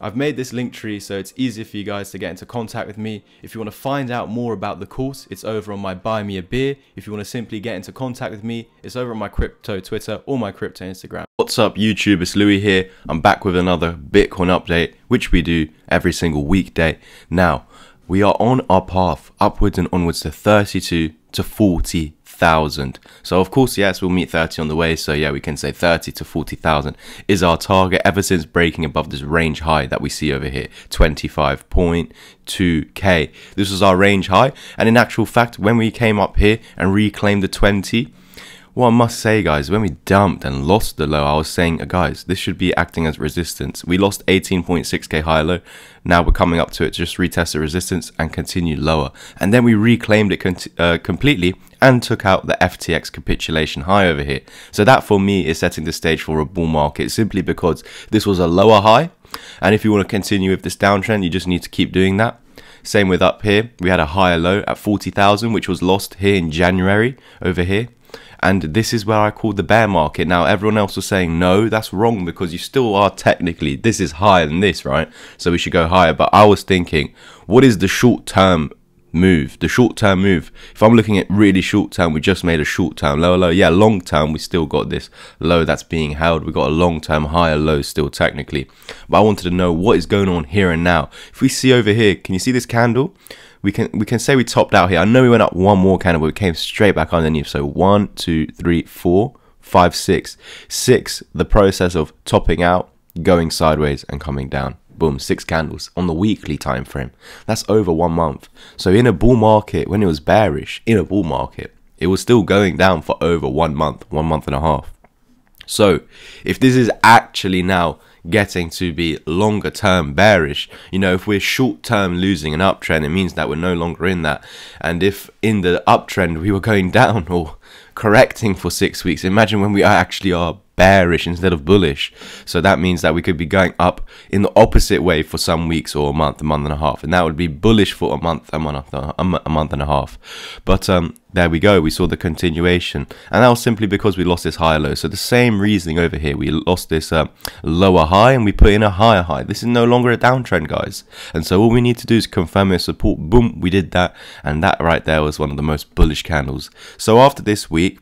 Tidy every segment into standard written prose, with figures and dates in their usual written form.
I've made this link tree so it's easier for you guys to get into contact with me. If you want to find out more about the course, it's over on my Buy Me a Beer. If you want to simply get into contact with me, it's over on my crypto Twitter or my crypto Instagram. What's up YouTube, it's Louis here. I'm back with another Bitcoin update, which we do every single weekday. Now, we are on our path upwards and onwards to 32 to 40,000. So of course, yes, we'll meet 30 on the way. So yeah, we can say 30 to 40,000 is our target ever since breaking above this range high that we see over here, 25.2k. This was our range high. And in actual fact, when we came up here and reclaimed the 20, what I must say, guys, when we dumped and lost the low, I was saying, guys, this should be acting as resistance. We lost 18.6k high low. Now we're coming up to it, just retest the resistance and continue lower. And then we reclaimed it completely and took out the FTX capitulation high over here. So that for me is setting the stage for a bull market, simply because this was a lower high. And if you want to continue with this downtrend, you just need to keep doing that. Same with up here. We had a higher low at 40,000, which was lost here in January over here. And this is where I called the bear market. Now, everyone else was saying, no, that's wrong because you still are technically, this is higher than this, right? So we should go higher. But I was thinking, what is the short-term move? The short-term move, if I'm looking at really short-term, we just made a short-term lower low. Yeah, long-term, we still got this low that's being held. We got a long-term higher low still technically. But I wanted to know what is going on here and now. If we see over here, can you see this candle? We can say we topped out here. I know we went up one more candle, but we came straight back underneath. So 1, 2, 3, 4, 5, 6. 6, the process of topping out, going sideways and coming down. Boom, 6 candles on the weekly time frame. That's over 1 month. So in a bull market, when it was bearish, in a bull market, it was still going down for over 1 month, 1 month and a half. So if this is actually now getting to be longer term bearish, you know, if we're short term losing an uptrend, it means that we're no longer in that. And if in the uptrend we were going down or correcting for 6 weeks, imagine when we actually are bearish instead of bullish. So that means that we could be going up in the opposite way for some weeks or a month and a half, and that would be bullish for a month and a half. But there we go, we saw the continuation, and that was simply because we lost this higher low. So the same reasoning over here, we lost this lower high and we put in a higher high. This is no longer a downtrend, guys, and so all we need to do is confirm our support. Boom, we did that, and that right there was one of the most bullish candles. So after this week,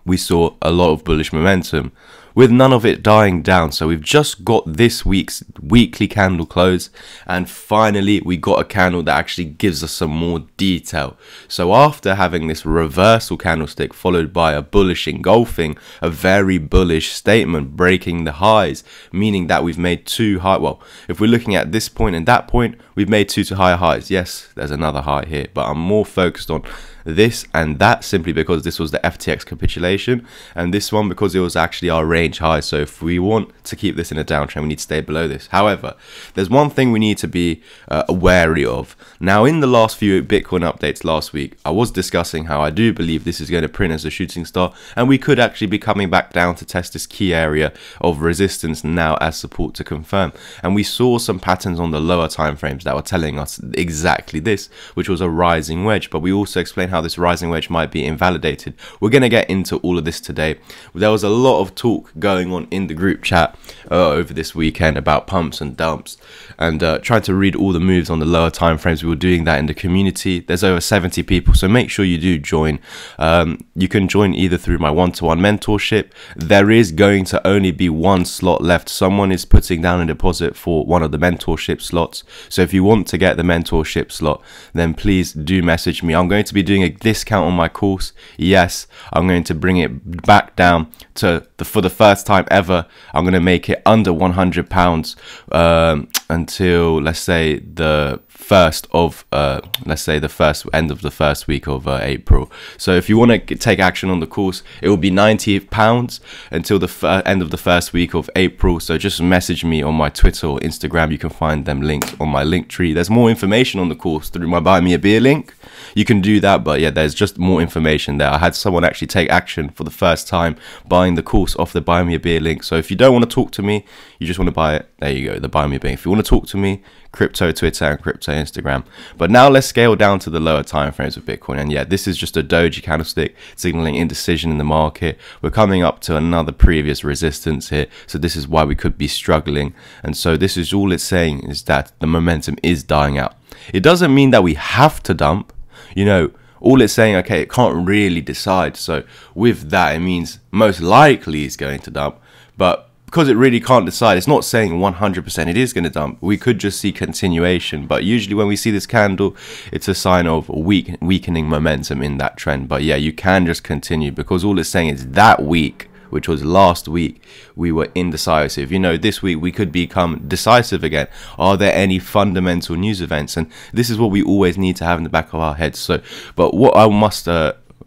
we saw a lot of bullish momentum with none of it dying down. So we've just got this week's weekly candle close, and finally we got a candle that actually gives us some more detail. So after having this reversal candlestick followed by a bullish engulfing, a very bullish statement breaking the highs, meaning that we've made 2 high, well, if we're looking at this point and that point, we've made 2 to higher highs. Yes, there's another high here, but I'm more focused on this and that simply because this was the FTX capitulation, and this one because it was actually our range high. So if we want to keep this in a downtrend, we need to stay below this. However, there's one thing we need to be wary of. Now, in the last few Bitcoin updates last week, I was discussing how I do believe this is going to print as a shooting star, and we could actually be coming back down to test this key area of resistance now as support to confirm. And we saw some patterns on the lower time frames that were telling us exactly this, which was a rising wedge. But we also explained how this rising wedge might be invalidated. We're going to get into all of this today. There was a lot of talk going on in the group chat over this weekend about pumps and dumps, and trying to read all the moves on the lower time frames. We were doing that in the community. There's over 70 people, so make sure you do join. You can join either through my one-to-one mentorship. There is going to only be 1 slot left. Someone is putting down a deposit for one of the mentorship slots, so if you want to get the mentorship slot, then please do message me. I'm going to be doing a discount on my course. Yes, I'm going to bring it back down to for the first time ever. I'm going to make it under £100 until, let's say, the first of end of the first week of April. So if you want to take action on the course, it will be £90 until the end of the first week of April. So just message me on my Twitter or Instagram. You can find them linked on my link tree. There's more information on the course through my Buy Me a Beer link. You can do that, but yeah, there's just more information there. I had someone actually take action for the first time buying the course off the Buy Me a Beer link. So if you don't want to talk to me, you just want to buy it, there you go, the Buy Me a Beer. If you want to talk to me, crypto Twitter and crypto Twitter, Instagram. But now let's scale down to the lower time frames of Bitcoin. And yeah, this is just a doji candlestick signaling indecision in the market. We're coming up to another previous resistance here, so this is why we could be struggling. And so this is all it's saying, is that the momentum is dying out. It doesn't mean that we have to dump, you know. All it's saying, okay, it can't really decide. So with that, it means most likely it's going to dump. But because it really can't decide, it's not saying 100% it is going to dump. We could just see continuation. But usually when we see this candle, it's a sign of weakening momentum in that trend. But yeah, you can just continue, because all it's saying is that week, which was last week, we were indecisive. You know, this week we could become decisive again. Are there any fundamental news events? And this is what we always need to have in the back of our heads. So, but what I must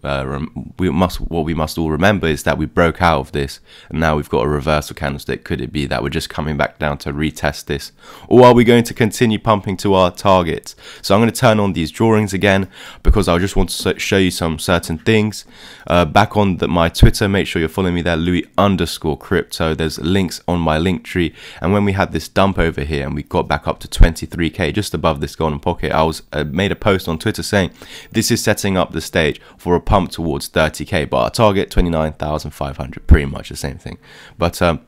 what we must all remember is that we broke out of this, and now we've got a reversal candlestick. Could it be that we're just coming back down to retest this, or are we going to continue pumping to our targets? So I'm going to turn on these drawings again, because I just want to show you some certain things. Back on my Twitter, make sure you're following me there, Louis_crypto. There's links on my link tree. And when we had this dump over here and we got back up to 23k, just above this golden pocket, I made a post on Twitter saying this is setting up the stage for a pump towards 30k, but our target 29,500, pretty much the same thing. But oh,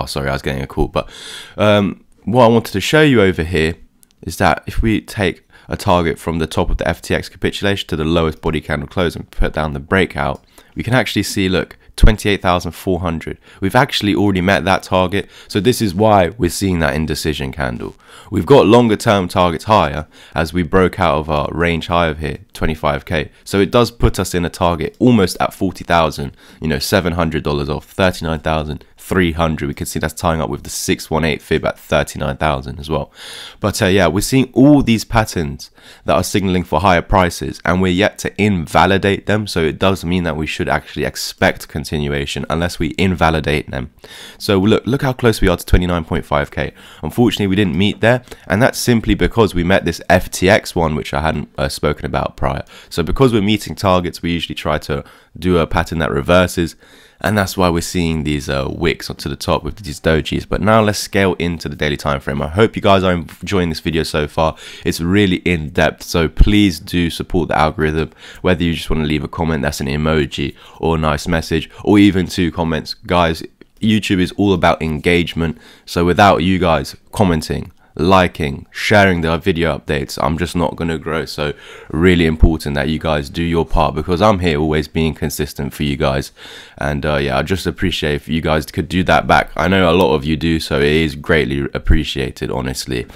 sorry, I was getting a call. But what I wanted to show you over here is that if we take a target from the top of the FTX capitulation to the lowest body candle close and put down the breakout, we can actually see, look, 28,400. We've actually already met that target. So this is why we're seeing that indecision candle. We've got longer term targets higher as we broke out of our range high of here, 25k. So it does put us in a target almost at 40,000, you know, $700 off, 39,300. We can see that's tying up with the 618 fib at 39,000 as well. But yeah, we're seeing all these patterns that are signaling for higher prices, and we're yet to invalidate them. So it does mean that we should actually expect continuation unless we invalidate them. So look how close we are to 29.5k. Unfortunately, we didn't meet there, and that's simply because we met this FTX one, which I hadn't spoken about prior. So because we're meeting targets, we usually try to do a pattern that reverses, and that's why we're seeing these wicks onto the top with these dojis. But now let's scale into the daily time frame. I hope you guys are enjoying this video so far. It's really in depth, so please do support the algorithm, whether you just want to leave a comment that's an emoji or a nice message, or even 2 comments. Guys, YouTube is all about engagement, so without you guys commenting, liking, sharing the video updates, I'm just not going to grow. So really important that you guys do your part, because I'm here always being consistent for you guys. And yeah, I just appreciate if you guys could do that back. I know a lot of you do, so it is greatly appreciated, honestly.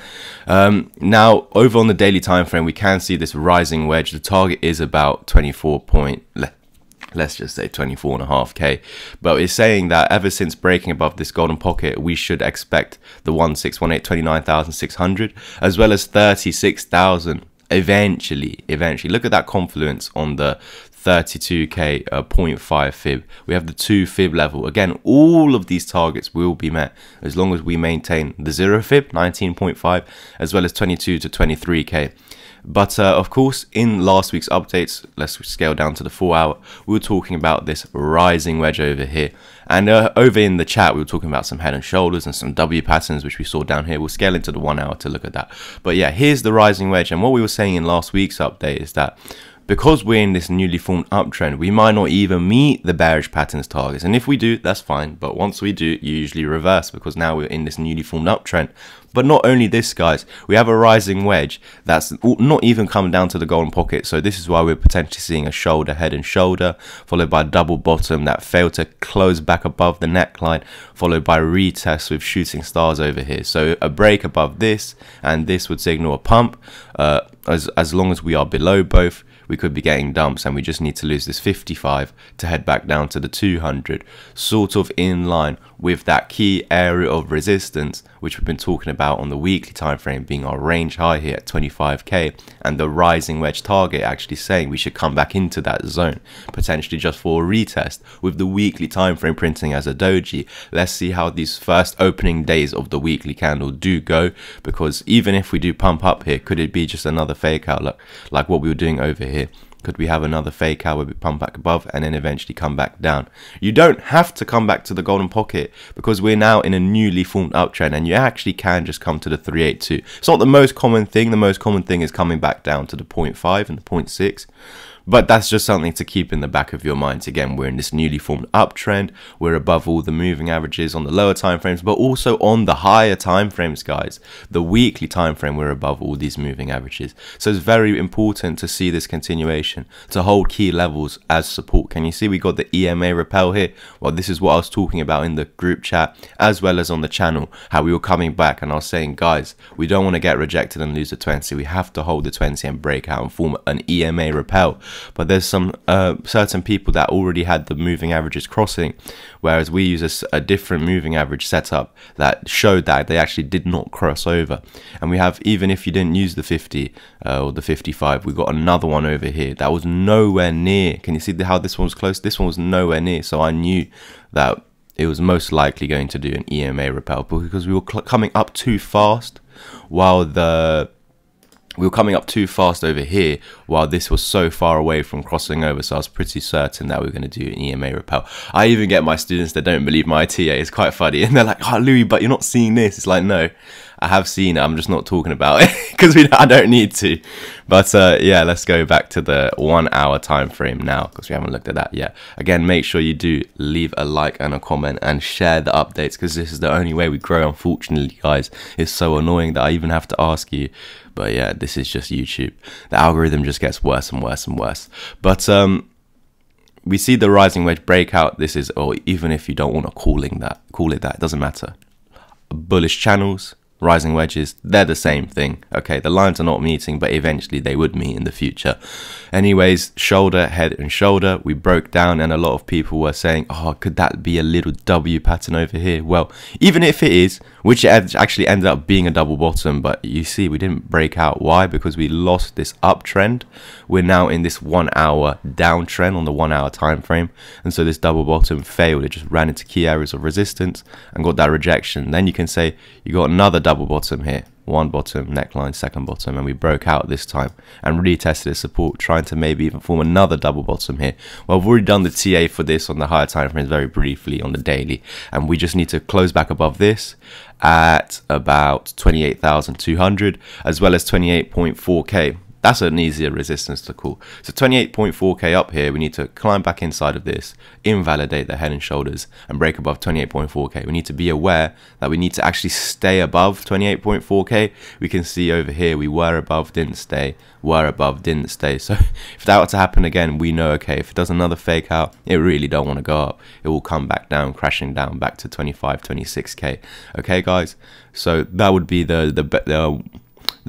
Now over on the daily time frame, we can see this rising wedge. The target is about 24.5k, but it's saying that ever since breaking above this golden pocket, we should expect the 1618, 29,600, as well as 36,000 eventually. Look at that confluence on the 32k 0.5 fib. We have the 2 fib level. Again, all of these targets will be met as long as we maintain the 0 fib 19.5, as well as 22 to 23k. But of course, in last week's updates, let's scale down to the 4 hour, we were talking about this rising wedge over here. And over in the chat, we were talking about some head and shoulders and some W patterns, which we saw down here. We'll scale into the 1 hour to look at that. But yeah, here's the rising wedge. And what we were saying in last week's update is that because we're in this newly formed uptrend, we might not even meet the bearish patterns targets. And if we do, that's fine. But once we do, you usually reverse, because now we're in this newly formed uptrend. But not only this, guys, we have a rising wedge that's not even come down to the golden pocket. So this is why we're potentially seeing a shoulder, head and shoulder, followed by a double bottom that failed to close back above the neckline, followed by retest with shooting stars over here. So a break above this, and this would signal a pump. As long as we are below both, we could be getting dumps, and we just need to lose this 55 to head back down to the 200, sort of in line with that key area of resistance which we've been talking about on the weekly time frame, being our range high here at 25k, and the rising wedge target actually saying we should come back into that zone, potentially just for a retest, with the weekly time frame printing as a doji. Let's see how these first opening days of the weekly candle do go, because even if we do pump up here, could it be just another fake out like what we were doing over here? Could we have another fake out where we pump back above and then eventually come back down? You don't have to come back to the golden pocket because we're now in a newly formed uptrend, and you actually can just come to the 382. It's not the most common thing. The most common thing is coming back down to the 0.5 and the 0.6. But that's just something to keep in the back of your minds. Again, we're in this newly formed uptrend. We're above all the moving averages on the lower time frames, but also on the higher time frames, guys. The weekly time frame, we're above all these moving averages. So it's very important to see this continuation, to hold key levels as support. Can you see we got the EMA repel here? Well, this is what I was talking about in the group chat as well as on the channel, how we were coming back, and I was saying, guys, we don't want to get rejected and lose the 20. We have to hold the 20 and break out and form an EMA repel. But there's some certain people that already had the moving averages crossing, whereas we use a different moving average setup that showed that they actually did not cross over. And we have, even if you didn't use the 50 or the 55, we got another one over here that was nowhere near. Can you see how this one was close? This one was nowhere near, so I knew that it was most likely going to do an EMA repel because we were coming up too fast while we were coming up too fast over here while this was so far away from crossing over. So I was pretty certain that we were going to do an EMA repel. I even get my students that don't believe my TA. It's quite funny. And they're like, oh, Louis, but you're not seeing this. It's like, no, I have seen it. I'm just not talking about it because I don't need to. But yeah, let's go back to the 1 hour time frame now because we haven't looked at that yet. Again, make sure you do leave a like and a comment and share the updates because this is the only way we grow. Unfortunately, guys, it's so annoying that I even have to ask you. But yeah, this is just YouTube. The algorithm just gets worse and worse and worse. But we see the rising wedge breakout. This is, or even if you don't want to call it that, it doesn't matter. Bullish channels, rising wedges, they're the same thing. Okay, the lines are not meeting, but eventually they would meet in the future. Anyways, shoulder, head and shoulder, we broke down, and a lot of people were saying, oh, could that be a little W pattern over here? Well, even if it is, which actually ended up being a double bottom, but you see we didn't break out. Why? Because we lost this uptrend. We're now in this 1 hour downtrend on the 1 hour time frame, and so this double bottom failed. It just ran into key areas of resistance and got that rejection. Then you can say you got another double bottom here, one bottom neckline, second bottom, and we broke out this time and retested the support, trying to maybe even form another double bottom here. Well, I've already done the TA for this on the higher time frames very briefly on the daily, and we just need to close back above this at about 28,200 as well as 28.4k. That's an easier resistance to call. So 28.4k up here, we need to climb back inside of this, invalidate the head and shoulders, and break above 28.4k. We need to be aware that we need to actually stay above 28.4k. We can see over here, we were above, didn't stay, were above, didn't stay. So if that were to happen again, we know, okay, if it does another fake out, it really don't want to go up. It will come back down, crashing down back to 25, 26k. Okay, guys? So that would be the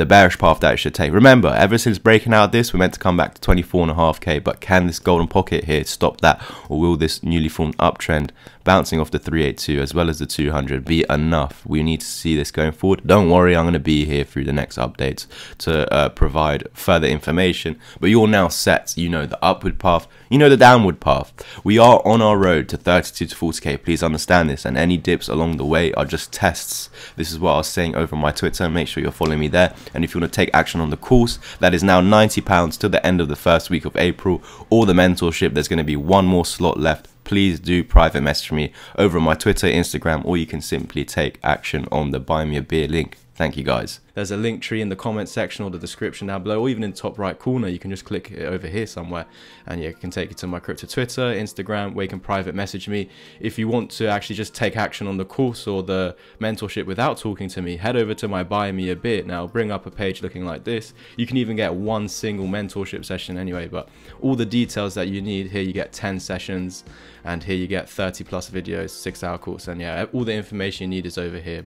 bearish path that it should take. Remember, ever since breaking out this, we're meant to come back to 24.5k, but can this golden pocket here stop that, or will this newly formed uptrend bouncing off the 382 as well as the 200 be enough? We need to see this going forward. Don't worry, I'm going to be here through the next updates to provide further information, but you're now set. You know the upward path, you know the downward path. We are on our road to 32 to 40k. Please understand this, and any dips along the way are just tests. This is what I was saying over my Twitter. Make sure you're following me there. And if you want to take action on the course, that is now £90 till the end of the first week of April, or the mentorship, there's going to be one more slot left. Please do private message me over on my Twitter, Instagram, or you can simply take action on the buy me a beer link. Thank you, guys. There's a link tree in the comment section or the description down below, or even in the top right corner. You can just click it over here somewhere, and yeah, it can take you to my crypto Twitter, Instagram, where you can private message me. If you want to actually just take action on the course or the mentorship without talking to me, head over to my buy me a beer. Now, I'll bring up a page looking like this. You can even get one single mentorship session anyway, but all the details that you need here, you get 10 sessions, and here you get 30+ videos, 6-hour course, and yeah, all the information you need is over here.